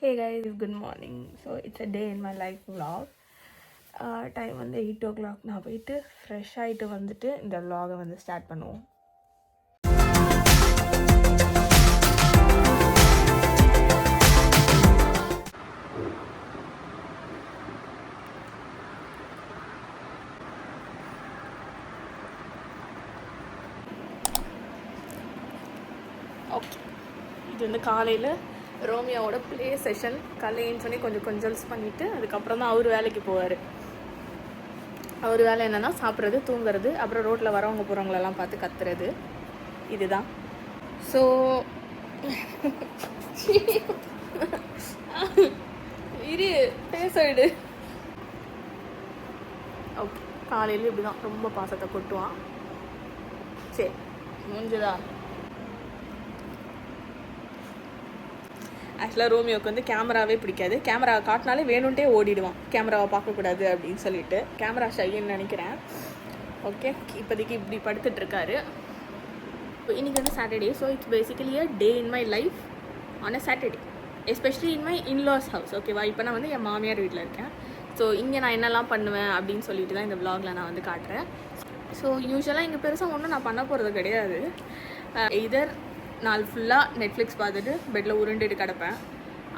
Hey guys, good morning. So it's a day in my life vlog. Time வந்து 8 o'clock. நான் போயிட்டு fresh ஆகிட்டு வந்துட்டு இந்த vlog-ஐ வந்து ஸ்டார்ட் பண்ணுவோம். ஓகே, இது வந்து காலையில் ரோமியோவோட ப்ளே செஷன். காலையின்னு சொல்லி கொஞ்சம் பண்ணிவிட்டு அதுக்கப்புறம் தான் அவர் வேலைக்கு போவார். அவர் வேலை என்னென்னா சாப்பிட்றது, தூங்குறது, அப்புறம் ரோட்டில் வரவங்க போகிறவங்களெல்லாம் பார்த்து கத்துறது. இதுதான். ஸோ இரு பேச விடு. ஓகே, காலையில் இப்படி தான் ரொம்ப பாசத்தை கொட்டுவான். சரி, முடிஞ்சுதா? ஆக்சுவலாக ரோமியோக்கு வந்து கேமராவே பிடிக்காது. கேமரா காட்டினாலே வேணும்ட்டே ஓடிடுவான், கேமராவை பார்க்கக்கூடாது அப்படின்னு சொல்லிட்டு. கேமரா ஷைன்னு நினைக்கிறேன். ஓகே, இப்போதைக்கு இப்படி படுத்துட்ருக்காரு. இன்றைக்கி வந்து Saturday. So it's basically a day in my life on a Saturday, especially in my in-laws house. ஓகேவா? இப்போ நான் வந்து என் மாமியார் வீட்டில் இருக்கேன். ஸோ இங்கே நான் என்னெல்லாம் பண்ணுவேன் அப்படின்னு சொல்லிட்டு தான் இந்த விலாகில் நான் வந்து காட்டுறேன். ஸோ யூஸ்வலாக இங்கே பெருசாக ஒன்றும் நான் பண்ண போகிறது கிடையாது. இதர் நாள் ஃபுல்லாக நெட்ஃப்ளிக்ஸ் பார்த்துட்டு பெட்டில் உருண்டுட்டு கிடப்பேன்.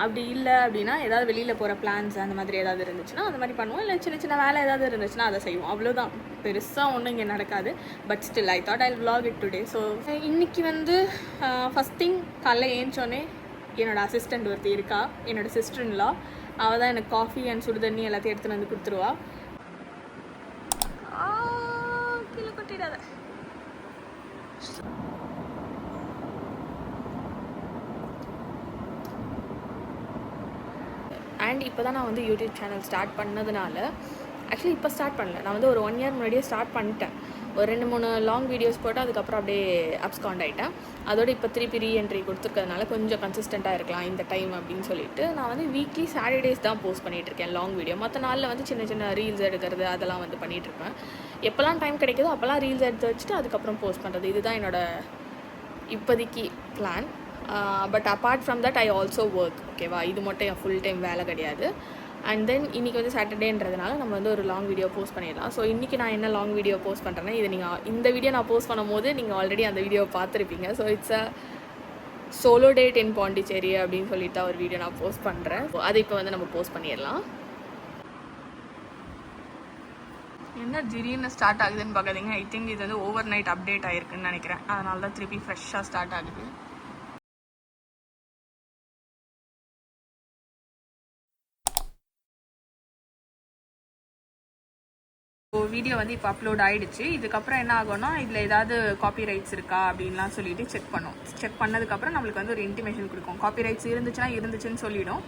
அப்படி இல்லை அப்படின்னா ஏதாவது வெளியில் போகிற பிளான்ஸ் அந்த மாதிரி ஏதாவது இருந்துச்சுன்னா அந்த மாதிரி பண்ணுவோம். இல்லை சின்ன சின்ன வேலை ஏதாவது இருந்துச்சுன்னா அதை செய்வோம். அவ்வளோதான், பெருசாக ஒன்றும் இங்கே நடக்காது. But still I thought I vlog it today. So இன்றைக்கி வந்து ஃபஸ்ட் திங் காலைல ஏஞ்சோடனே என்னோடய அசிஸ்டண்ட் ஒருத்தி இருக்கா, என்னோடய சிஸ்டர்ன்லா. அவள் தான் எனக்கு காஃபி அண்ட் சுடு தண்ணி எல்லாத்தையும் எடுத்துகிட்டு வந்து கொடுத்துருவா. கீழே கொட்டிடாத. அண்ட் இப்போ தான் நான் வந்து யூடியூப் சேனல் ஸ்டார்ட் பண்ணதுனால, ஆக்சுவலி இப்போ ஸ்டார்ட் பண்ணல, நான் வந்து ஒரு 1 year முன்னாடியே ஸ்டார்ட் பண்ணிட்டேன். ஒரு 2-3 லாங் வீடியோஸ் போட்டு அதுக்கப்புறம் அப்படியே அப்ஸ்காண்ட் ஆகிட்டேன். அதோட இப்போ திருப்பி ரீஎன்ட்ரி கொடுத்துருக்கிறதுனால கொஞ்சம் கன்சிஸ்டண்ட்டாக இருக்கலாம் இந்த டைம் அப்படின்னு சொல்லிட்டு நான் வந்து வீக்லி சாட்டர்டேஸ் தான் போஸ்ட் பண்ணிகிட்ருக்கேன் லாங் வீடியோ. மற்ற நாளில் வந்து சின்ன சின்ன ரீல்ஸ் எடுக்கிறது அதெல்லாம் வந்து பண்ணிகிட்ருப்பேன். எப்போல்லாம் டைம் கிடைக்குதோ அப்போல்லாம் ரீல்ஸ் எடுத்து வச்சுட்டு அதுக்கப்புறம் போஸ்ட் பண்ணுறது. இதுதான் என்னோடய இப்போதைக்கு plan. But apart from that I also work. ஓகேவா? இது மட்டும் என் ஃபுல் டைம் வேலை கிடையாது. அண்ட் தென் இன்றைக்கி வந்து சாட்டர்டேன்றதுனால நம்ம வந்து ஒரு லாங் வீடியோ போஸ்ட் பண்ணிடலாம். ஸோ இன்றைக்கி நான் என்ன லாங் வீடியோ போஸ்ட் பண்ணுறேன்னா, இது நீங்கள் இந்த வீடியோ நான் போஸ்ட் பண்ணும் போது நீங்கள் ஆல்ரெடி அந்த வீடியோ பார்த்துருப்பீங்க. So it's a solo date in Pondicherry அப்படின்னு சொல்லிட்டு ஒரு வீடியோ நான் போஸ்ட் பண்ணுறேன். ஸோ அதை இப்போ வந்து நம்ம போஸ்ட் பண்ணிடலாம். என்ன திடீர்னு ஸ்டார்ட் ஆகுதுன்னு பார்க்காதீங்க. ஐ திங்க் இது வந்து ஓவர் நைட் அப்டேட் ஆகிருக்குன்னு நினைக்கிறேன். அதனால தான் திருப்பி ஃப்ரெஷ்ஷாக ஸ்டார்ட் ஆகுது. வீடியோ வந்து இப்போ அப்லோட் ஆகிடுச்சு. இதுக்கப்புறம் என்ன ஆகும்னா, இதில் ஏதாவது காப்பி ரைட்ஸ் இருக்கா அப்படின்லாம் சொல்லிட்டு செக் பண்ணோம். செக் பண்ணதுக்கப்புறம் நம்மளுக்கு வந்து ஒரு இன்டிமேஷன் கொடுக்கும். காப்பி ரைட்ஸ் இருந்துச்சுன்னு சொல்லிடும்.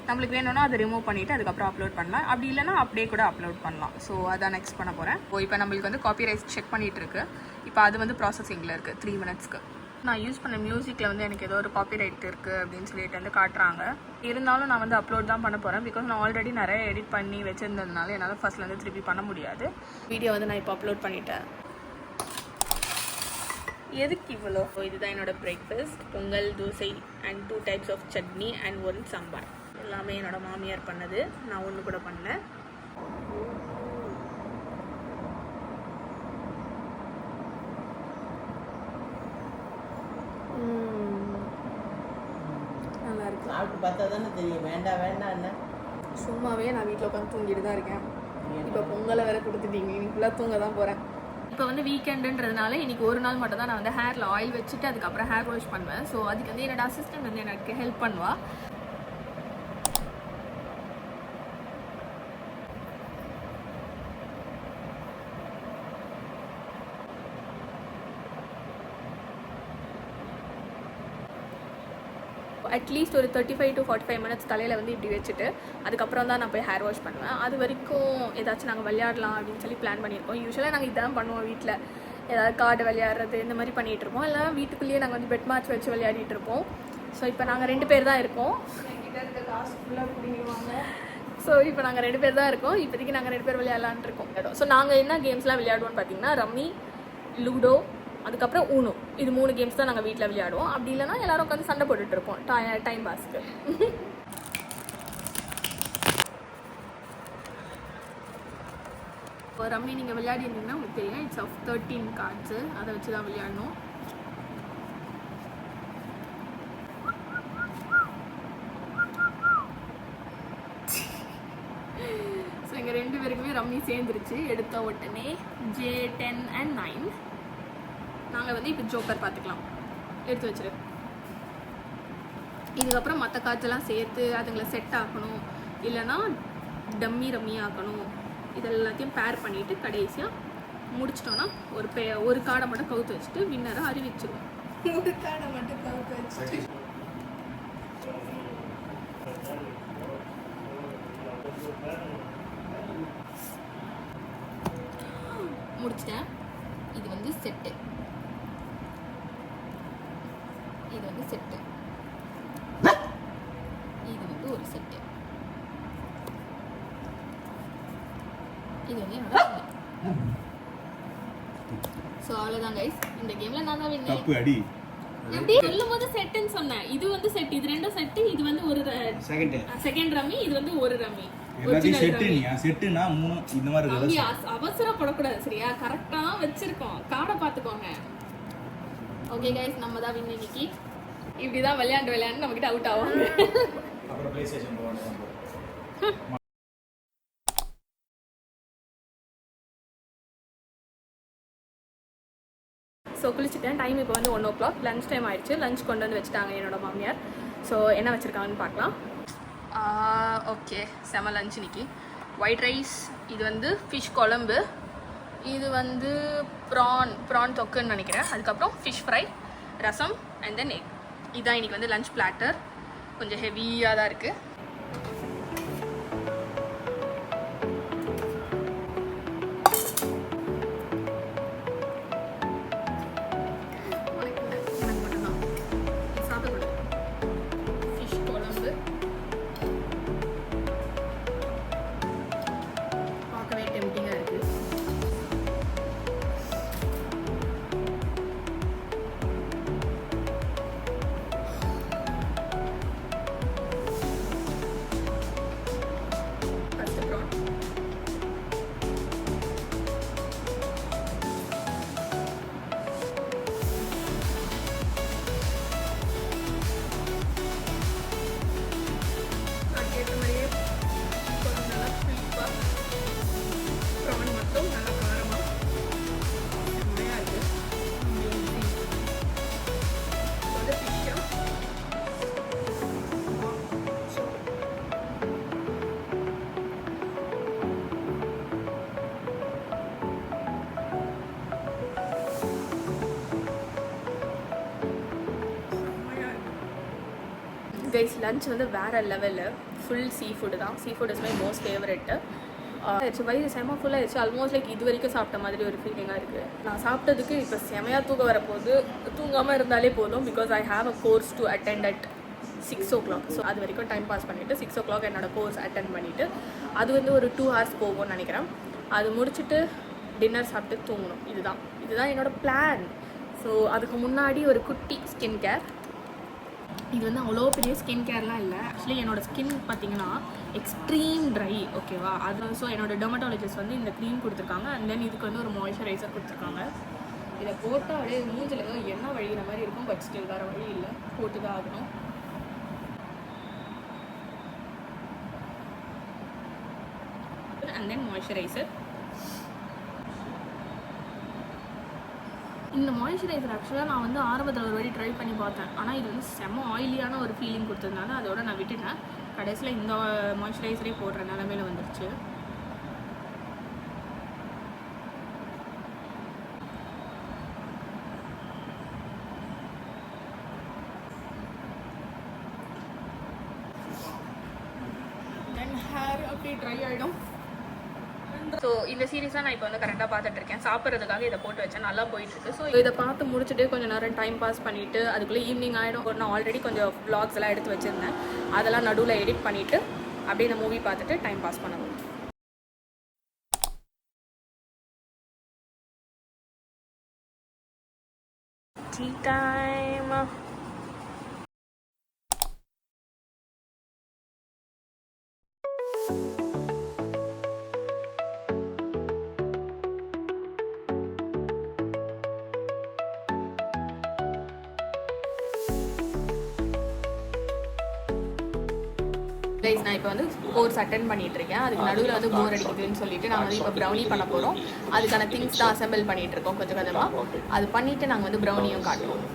நம்மளுக்கு வேணும்னா அதை ரிமூவ் பண்ணிவிட்டு அதுக்கப்புறம் அப்லோட் பண்ணலாம். அப்படி இல்லைனா அப்படியே கூட அப்லோட் பண்ணலாம். ஸோ அதான் நெக்ஸ்ட் பண்ண போகிறேன். இப்போ நம்மளுக்கு வந்து காப்பி ரைட்ஸ் செக் பண்ணிகிட்டு இருக்கு. இப்போ அது வந்து ப்ராசஸிங்கில் இருக்குது 3 minutesக்கு. நான் யூஸ் பண்ண மியூசிக்கில் வந்து எனக்கு ஏதோ ஒரு காப்பி ரைட் இருக்குது அப்படின்னு சொல்லிட்டு வந்து காட்டுறாங்க. இருந்தாலும் நான் வந்து அப்லோட் தான் பண்ண போகிறேன். பிகாஸ் நான் ஆல்ரெடி நிறைய எடிட் பண்ணி வச்சுருந்ததுனால என்னால் ஃபஸ்ட்லேருந்து திருப்பி பண்ண முடியாது. வீடியோ வந்து நான் இப்போ அப்லோட் பண்ணிட்டேன். எதுக்கு இவ்வளோ? இதுதான் என்னோடய breakfast. Pongal, dosa and 2 types of chutney and 1 sambar. எல்லாமே என்னோடய மாமியார் பண்ணது, நான் ஒன்று கூட பண்ணேன். சாப்பிட்டு பார்த்தா தானே தெரியும். வேண்டாம் என்ன சும்மாவே நான் வீட்டில் உட்காந்து தூங்கிட்டு தான் இருக்கேன். இப்போ பொங்கலை வேற கொடுத்துட்டீங்க, இன்னைக்கு ஃபுல்லாக தூங்க தான் போகிறேன். இப்போ வந்து வீக்கெண்டுன்றதுனால இன்றைக்கி ஒரு நாள் மட்டும் தான் நான் வந்து ஹேரில் ஆயில் வச்சுட்டு அதுக்கப்புறம் ஹேர் வாஷ் பண்ணுவேன். ஸோ அதுக்கு வந்து என்னோடய அசிஸ்டன்ட் வந்து எனக்கு ஹெல்ப் பண்ணுவாள். அட்லீஸ்ட் ஒரு 35 to 45 minutes தலையில் வந்து இப்படி வச்சுட்டு அதுக்கப்புறம் தான் நான் போய் ஹேர் வாஷ் பண்ணுவேன். அது வரைக்கும் ஏதாச்சும் நாங்கள் விளையாடலாம் அப்படின்னு சொல்லி பிளான் பண்ணியிருக்கோம். யூஸ்வலாக நாங்கள் இதெல்லாம் பண்ணுவோம் வீட்டில். ஏதாவது கார்டு விளையாடுறது இந்த மாதிரி பண்ணிகிட்ருப்போம். இல்லை வீட்டுக்குள்ளேயே நாங்கள் வந்து பெட் மேட்ச் வச்சு விளையாடிட்டு இருப்போம். ஸோ இப்போ நாங்கள் 2 பேர் தான் இருக்கோம். என்கிட்ட இருக்க காசு ஃபுல்லாக பிடிங்குவாங்க. ஸோ இப்போ நாங்கள் 2 பேர் தான் இருக்கோம். இப்போதைக்கு நாங்கள் 2 பேர் விளையாடலான்ட்டு இருக்கோம். ஸோ நாங்கள் என்ன கேம்ஸ்லாம் விளையாடுவோம்னு பார்த்தீங்கன்னா, ரம்மி, லூடோ, அதுக்கப்புறம் ஊனோ, இது 3 கேம்ஸ் தான் நாங்கள் வீட்டில் விளையாடுவோம். அப்படி இல்லைனா எல்லோரும் உட்காந்து சண்டை போட்டுட்ருப்போம் டைம் பாஸ்க்கு. ஒரு ரம்மி நீங்கள் விளையாடிருந்தீங்கன்னா உங்களுக்கு தெரியும், இட்ஸ் ஆஃப் 13 கார்ட்ஸு, அதை வச்சு தான் விளையாடணும். ஸோ எங்கள் 2 பேருக்குமே ரம்மி சேர்ந்துருச்சு. எடுத்த உடனே J10 and 9. நாங்கள் வந்து இப்போ ஜோக்கர் பார்த்துக்கலாம். எடுத்து வச்சிரு. இதுக்கப்புறம் மற்ற கார்ட்ஸெல்லாம் சேர்த்து அதுங்களை செட் ஆக்கணும், இல்லைன்னா டம்மி ரம்மி ஆக்கணும். இதெல்லாத்தையும் பேர் பண்ணிவிட்டு கடைசியாக முடிச்சிட்டோன்னா ஒரு கார்டை மட்டும் கவுத்து வச்சுட்டு வின்னரை அறிவிச்சிருவோம். ஒரு கார்டை மட்டும் கவுத்து வச்சுட்டு முடிச்சிட்டேன். இது வந்து செட்டு, இது வந்து செட்டு, இது வந்து ஒரு செட்டு, இது வந்து என்னோட. ஸோ அவ்வளோதான் கைஸ், இந்த கேமில் நான் தான் வின். தப்பு அடி. எப்படி சொல்லும்போது செட்டுன்னு சொன்னேன். இது வந்து செட், இது ரெண்டும் செட்டு, இது வந்து ஒரு செகண்ட் ரம்மி, இது வந்து ஒரு ரம்மி. எல்லாத்தையும் செட்டுனியா? செட்டுனா 3 இந்த மாதிரி ரம்மி. இருக்கு. அவசரப்படக்கூடாது சரியா? கரெக்டாக தான் வச்சிருக்கோம். கார்டை பார்த்துக்கோங்க. ஓகே கைஸ், நம்ம தான் வின் இன்னைக்கு. இப்படி தான் விளையாண்டு நம்மக்கிட்ட அவுட் ஆவாங்க. அப்புறம் ப்ளே ஸ்டேஷன் போவாங்க. ஸோ குளிச்சுட்டேன். டைம் இப்போ வந்து 1 o'clock, லஞ்ச் டைம் ஆயிடுச்சு. லஞ்ச் கொண்டு வந்து வச்சுட்டாங்க என்னோடய மாமியார். ஸோ என்ன வச்சுருக்காங்கன்னு பார்க்கலாம். ஓகே, செம லஞ்ச் இன்னைக்கு. ஒயிட் ரைஸ், இது வந்து ஃபிஷ் குழம்பு, இது வந்து ப்ரான் தொக்குன்னு நினைக்கிறேன். அதுக்கப்புறம் fish fry, rasam and then egg. இதுதான் இன்றைக்கி வந்து லஞ்ச் பிளாட்டர். கொஞ்சம் ஹெவியாக தான் இருக்குது. கைஸ், லஞ்ச் வந்து வேறு லெவலில். ஃபுல் சீ ஃபுட்டு தான். Seafood is my most favourite. வயிறு செம ஃபுல்லாக ஆயிடுச்சு. ஆல்மோஸ்ட் லைக் இது வரைக்கும் சாப்பிட்ட மாதிரி ஒரு ஃபீலிங்காக இருக்குது. நான் சாப்பிட்டதுக்கு இப்போ செமையாக தூக்கம் வரப்போகுது. தூங்காமல் இருந்தாலே போதும். Because I have a course to attend at 6 o'clock. So அது வரைக்கும் டைம் பாஸ் பண்ணிவிட்டு 6 o'clock என்னோடய கோர்ஸ் அட்டென்ட் பண்ணிவிட்டு அது வந்து ஒரு 2 hours போகும்னு நினைக்கிறேன். அது முடிச்சுட்டு டின்னர் சாப்பிட்டு தூங்கணும். இதுதான் என்னோடய பிளான். ஸோ அதுக்கு முன்னாடி ஒரு குட்டி ஸ்கின் கேர். இது வந்து அவ்வளோ பெரிய ஸ்கின் கேர்லாம் இல்லை. ஆக்சுவலி என்னோடய ஸ்கின் பார்த்தீங்கன்னா எக்ஸ்ட்ரீம் ட்ரை, ஓகேவா? அது ஸோ என்னோடய டெர்மட்டாலஜிஸ்ட் வந்து இந்த க்ரீம் கொடுத்துருக்காங்க. அண்ட் தென் இதுக்கு வந்து ஒரு மாய்ஸ்சரைசர் கொடுத்துருக்காங்க. இதை போட்டால் அப்படியே மூஞ்சில் ஏதோ எண்ணெய் வழிகிற மாதிரி இருக்கும். பட் ஸ்டில் வேறு வழி இல்லை, போட்டு தான் ஆகணும். And then moisturiser. இந்த மாய்ஸ்சரைசர் ஆக்சுவலாக நான் வந்து ஆரம்பத்தில் ஒரு வாட்டி ட்ரை பண்ணி பார்த்தேன். ஆனால் இது வந்து செம்ம ஆயிலியான ஒரு ஃபீலிங் கொடுத்ததுனால அதோட நான் விட்டுட்டேன். கடைசியில் இந்த மாய்ஸ்சரைசரே போடுற நிலமையில வந்துருச்சு. தென் ஹேர் அப்படியே ட்ரை ஆகிடும். ஸோ இந்த சீரீஸாக நான் இப்போ வந்து கரெக்டாக பார்த்துட்ருக்கேன். சாப்பிட்றதுக்காக இதை போட்டு வச்சேன், நல்லா போயிட்டுருக்கு. ஸோ இதை பார்த்து முடிச்சுட்டு கொஞ்சம் நேரம் டைம் பாஸ் பண்ணிவிட்டு அதுக்குள்ளே ஈவினிங் ஆகிடும். நான் ஆல்ரெடி கொஞ்சம் vlogs எல்லாம் எடுத்து வச்சுருந்தேன். அதெல்லாம் நடுவில் எடிட் பண்ணிவிட்டு அப்படியே இந்த மூவி பார்த்துட்டு டைம் பாஸ் பண்ணுவோம். Tea time. கைஸ் நான் இப்போ வந்து கோர்ஸ் அட்டென்ட் பண்ணிட்டு இருக்கேன். அதுக்கு நடுவில் வந்து போர் அடிக்குதுன்னு சொல்லிட்டு நாங்கள் வந்து இப்போ ப்ரௌனி பண்ண போகிறோம். அதுக்கான திங்ஸ் தான் அசெம்பிள் பண்ணிட்டு இருக்கோம் கொஞ்சம் கொஞ்சமாக. அது பண்ணிவிட்டு நாங்கள் வந்து ப்ரௌனியும் காட்டுவோம்.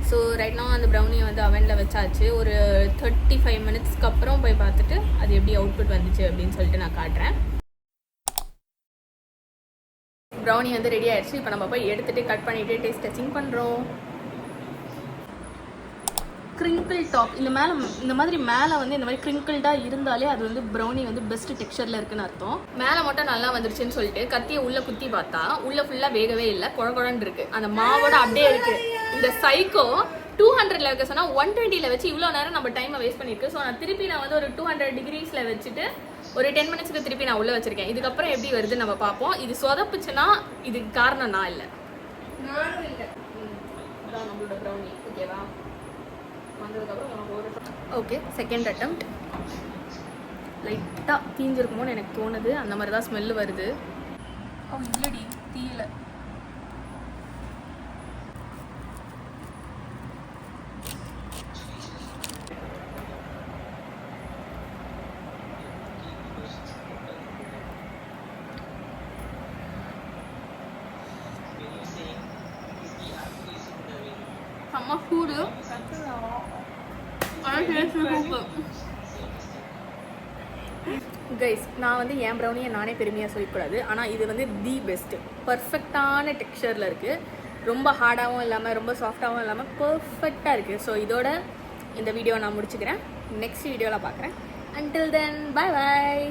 ஸோ ரைட் நான் அந்த ப்ரௌனியை வந்து அவனில் வச்சாச்சு. ஒரு 35 மினிட்ஸ்க்கு அப்புறம் போய் பார்த்துட்டு அது எப்படி அவுட்புட் வந்துச்சு அப்படின்னு சொல்லிட்டு நான் காட்டுறேன். ப்ரௌனி வந்து ரெடி ஆயிடுச்சு. இப்போ நம்ம போய் எடுத்துகிட்டு கட் பண்ணிவிட்டு டேஸ்ட் டெஸ்டிங் பண்ணுறோம். கிரிங்கிள் டாப் இந்த மாதிரி மேலே வந்து இந்த மாதிரி கிரிங்கிள்டாக இருந்தாலே அது வந்து ப்ரௌனி வந்து பெஸ்ட் டெக்ஸ்சரில் இருக்குன்னு அர்த்தம். மேலே மட்டும் நல்லா வந்துருச்சுன்னு சொல்லிட்டு கத்தியை உள்ளே குத்தி பார்த்தா உள்ளே ஃபுல்லாக வேகவே இல்லை, குழகுழன்னு இருக்குது. அந்த மாவோட அப்படியே இருக்குது. இந்த சைக்கோ 200ல் வைக்க சொன்னால் 120ல் வச்சு இவ்வளோ நேரம் நம்ம டைமை வேஸ்ட் பண்ணியிருக்கு. ஸோ நான் திருப்பி வந்து ஒரு 200 டிகிரிஸில் வச்சுட்டு ஒரு 10 மினிட்ஸ்க்கு திருப்பி நான் உள்ளே வச்சுருக்கேன். இதுக்கப்புறம் எப்படி வருதுன்னு நம்ம பார்ப்போம். இது சொதப்புச்சுன்னா இதுக்கு காரணம் நான் இல்லை, நானும் இல்லை. அதான் நம்மளோட ப்ரௌனி. ஓகேவா? Okay, second attempt. லைட்டாக தீஞ்சிருக்குமோன்னு எனக்கு தோணுது. அந்த மாதிரி தான் ஸ்மெல்லு வருது. இல்லடி தீயல. செம்ம சூடு. கைஸ் நான் வந்து என் ப்ரௌனியை நானே பெருமையாக சொல்லக்கூடாது. ஆனால் இது வந்து தி பெஸ்ட்டு, பர்ஃபெக்டான டெக்ஸ்சரில் இருக்குது. ரொம்ப ஹார்டாகவும் இல்லாமல் ரொம்ப சாஃப்டாகவும் இல்லாமல் பர்ஃபெக்டாக இருக்குது. ஸோ இதோட இந்த வீடியோ நான் முடிச்சுக்கிறேன். நெக்ஸ்ட் வீடியோவில் பார்க்குறேன். Until then bye bye.